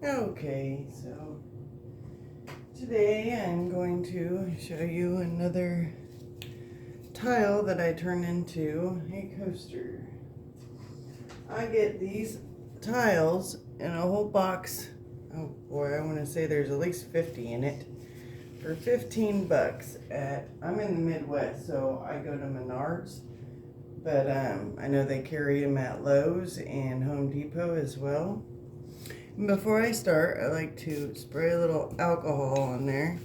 Okay, so today I'm going to show you another tile that I turn into a coaster. I get these tiles in a whole box. Oh boy, I want to say there's at least 50 in it for 15 bucks I'm in the Midwest, so I go to Manards, but I know they carry them at Lowe's and Home Depot as well. Before I start, I like to spray a little alcohol on there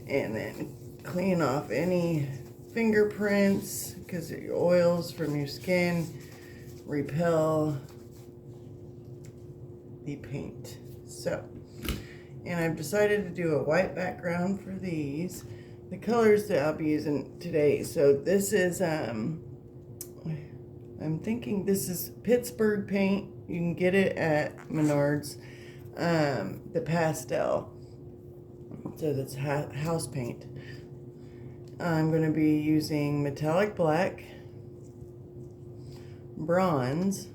and then clean off any fingerprints, because the oils from your skin repel the paint. And I've decided to do a white background for these. The colors that I'll be using today. So this is, I'm thinking this is Pittsburgh paint. You can get it at Menards. The pastel. So that's house paint. I'm going to be using metallic black, bronze,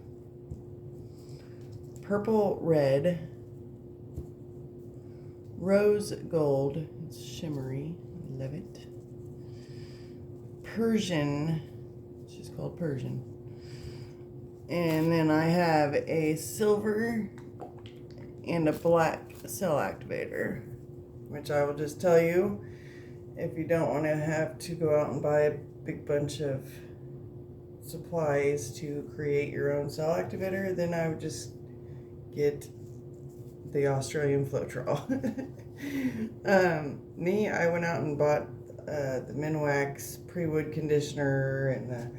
purple red, rose gold. It's shimmery. Love it. Persian. It's just called Persian. And then I have a silver and a black cell activator, which I will just tell you, if you don't want to have to go out and buy a big bunch of supplies to create your own cell activator, then I would just get the Australian floetrol. I went out and bought the Minwax pre-wood conditioner and the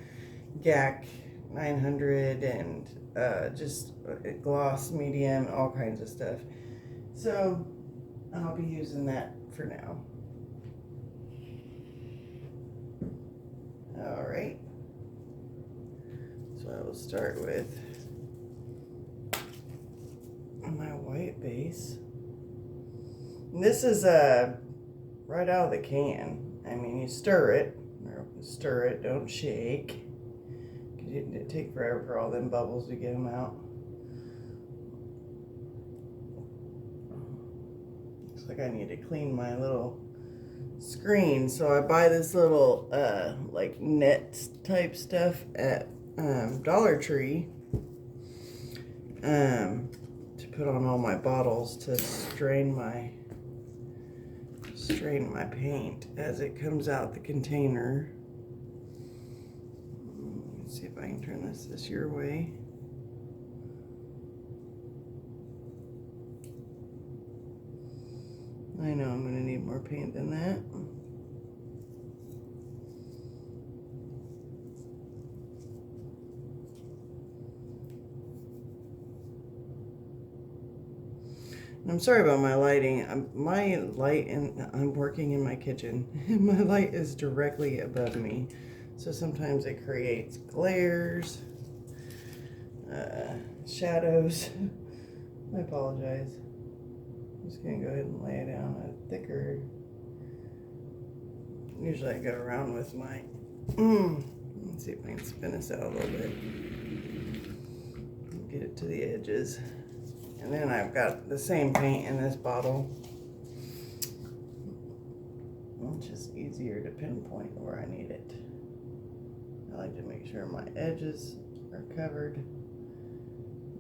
GAC 900 and just gloss medium, all kinds of stuff. So I'll be using that for now. All right. So I will start with my white base. And this is right out of the can. I mean, you stir it, don't shake. It'd take forever for all them bubbles to get them out. Looks like I need to clean my little screen, so I buy this little like net type stuff at Dollar Tree to put on all my bottles to strain my paint as it comes out the container. Let's see if I can turn this your way. I know I'm going to need more paint than that. And I'm sorry about my lighting. I'm working in my kitchen. My light is directly above me. So sometimes it creates glares, shadows. I apologize. I'm just going to go ahead and lay it down a thicker. Usually I go around with my, let's see if I can spin this out a little bit. Get it to the edges. And then I've got the same paint in this bottle, which is easier to pinpoint where I need it. I like to make sure my edges are covered,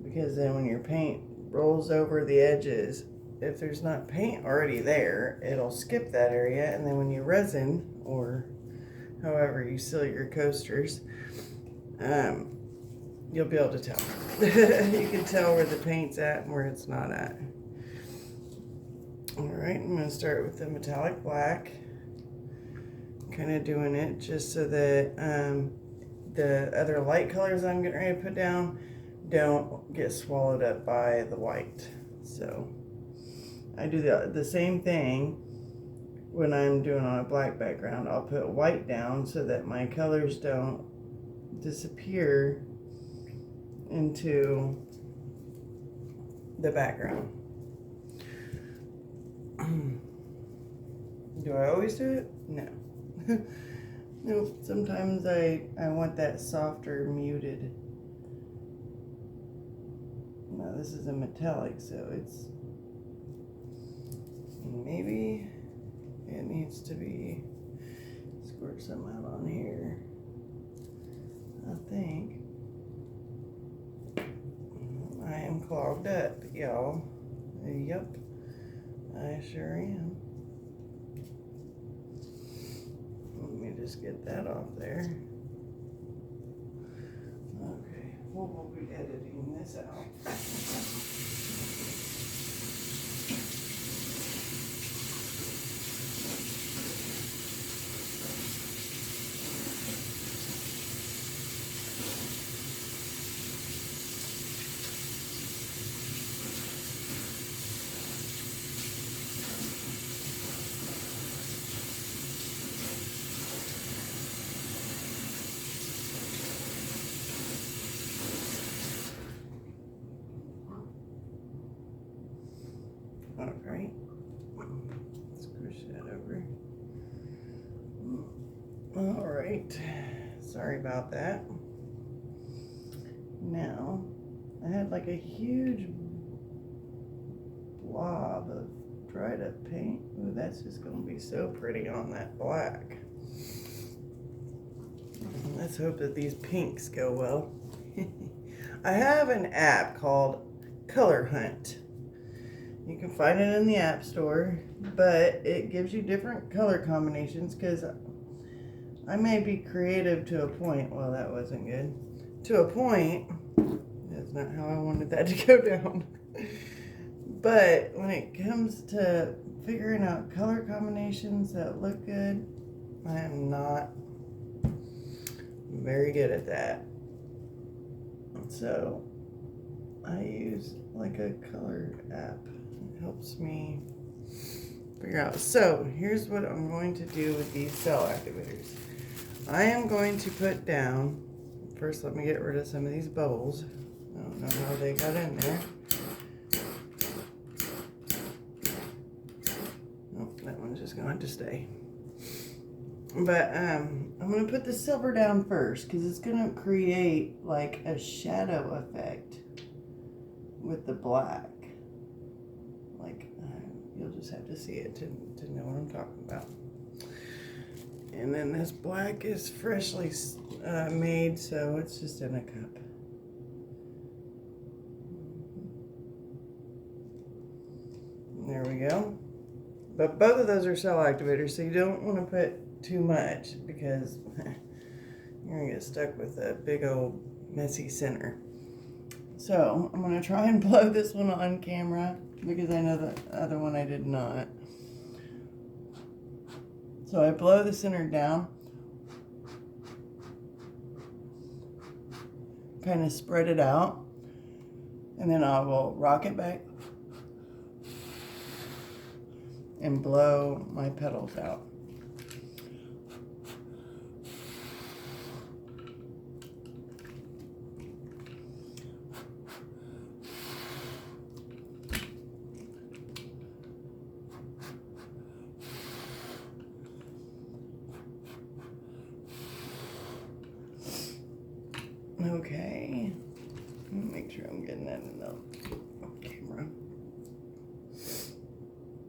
because then when your paint rolls over the edges, if there's not paint already there, it'll skip that area, and then when you resin, or however you seal your coasters, you'll be able to tell. You can tell where the paint's at and where it's not at. Alright, I'm going to start with the metallic black. Kind of doing it just so that the other light colors I'm getting ready to put down don't get swallowed up by the white. So I do the same thing when I'm doing on a black background. I'll put white down so that my colors don't disappear into the background. Do I always do it? No. No, sometimes I want that softer muted. Now this is a metallic, so it's maybe it needs to be squirt some out on here. I think I am clogged up, y'all. Yep, I sure am. Let me just get that off there. Okay, we'll be editing this out. Alright, squish that over. Alright, sorry about that. Now, I had like a huge blob of dried up paint. Ooh, that's just going to be so pretty on that black. Let's hope that these pinks go well. I have an app called Color Hunt. You can find it in the App Store, but it gives you different color combinations because I may be creative to a point. Well, that wasn't good. To a point. That's not how I wanted that to go down. But when it comes to figuring out color combinations that look good, I am not very good at that. So I use like a color app. It helps me figure out. So here's what I'm going to do with these cell activators. I am going to put down, first let me get rid of some of these bubbles. I don't know how they got in there. Nope, that one's just going to stay. But I'm going to put the silver down first because it's going to create like a shadow effect with the black. Like, you'll just have to see it to know what I'm talking about. And then this black is freshly made, so it's just in a cup. There we go. But both of those are cell activators, so you don't want to put too much because you're going to get stuck with a big old messy center. So I'm going to try and blow this one on camera because I know the other one I did not. So I blow the center down, kind of spread it out, and then I will rock it back and blow my petals out. Okay, make sure I'm getting that in the camera.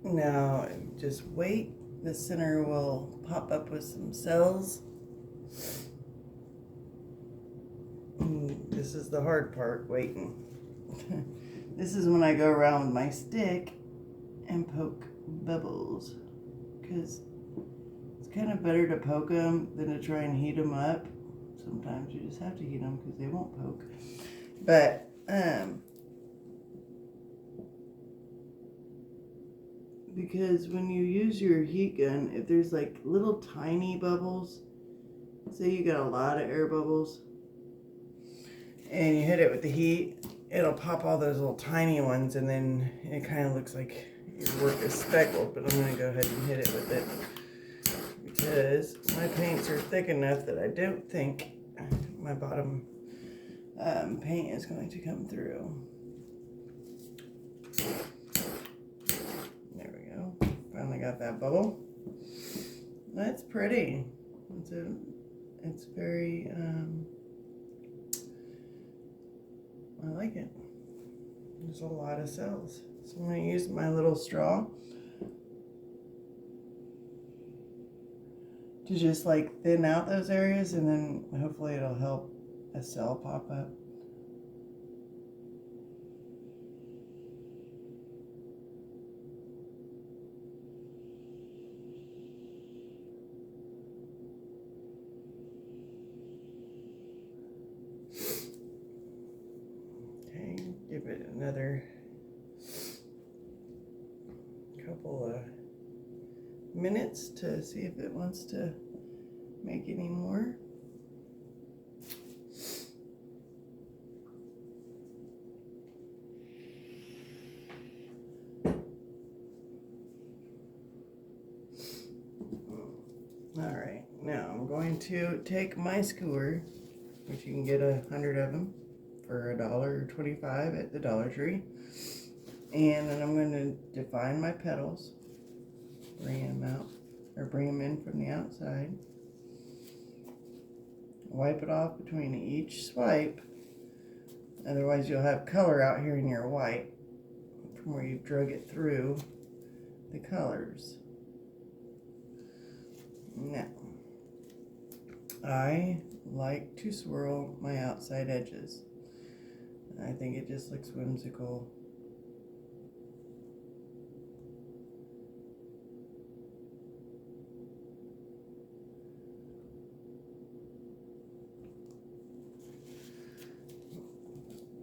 Now, just wait. The center will pop up with some cells. This is the hard part, waiting. This is when I go around with my stick and poke bubbles. Because it's kind of better to poke them than to try and heat them up. Sometimes you just have to heat them because they won't poke. But, because when you use your heat gun, if there's like little tiny bubbles, say you got a lot of air bubbles, and you hit it with the heat, it'll pop all those little tiny ones, and then it kind of looks like your work is speckled. But I'm going to go ahead and hit it with it because my paints are thick enough that I don't think my bottom paint is going to come through. There we go. Finally got that bubble. That's pretty. It's very, I like it. There's a lot of cells. So I'm going to use my little straw to just like thin out those areas, and then hopefully it'll help a cell pop up. Okay, give it another couple of minutes to see if it wants to make any more. All right, now I'm going to take my skewer, which you can get 100 of them for $1.25 at the Dollar Tree, and then I'm going to define my petals, bring them out, or bring them in from the outside, wipe it off between each swipe, otherwise you'll have color out here in your white from where you drug it through the colors. Now, I like to swirl my outside edges. I think it just looks whimsical.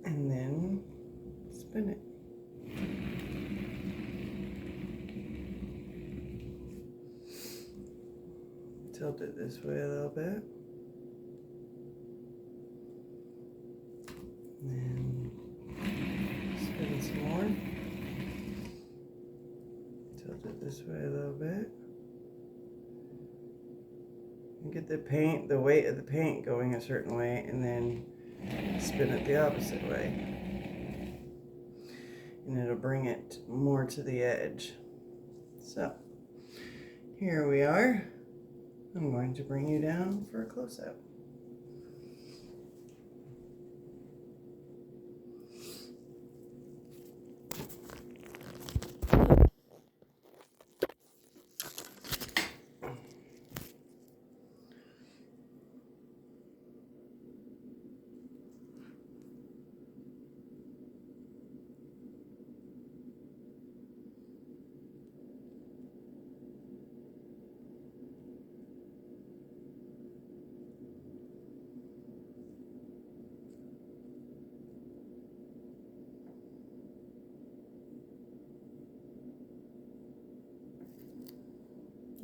And then spin it. Tilt it this way a little bit. And spin some more. Tilt it this way a little bit. And get the paint, the weight of the paint going a certain way, and then spin it the opposite way. And it'll bring it more to the edge. So, here we are. I'm going to bring you down for a close-up.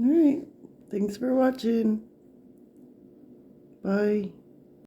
All right, thanks for watching. Bye.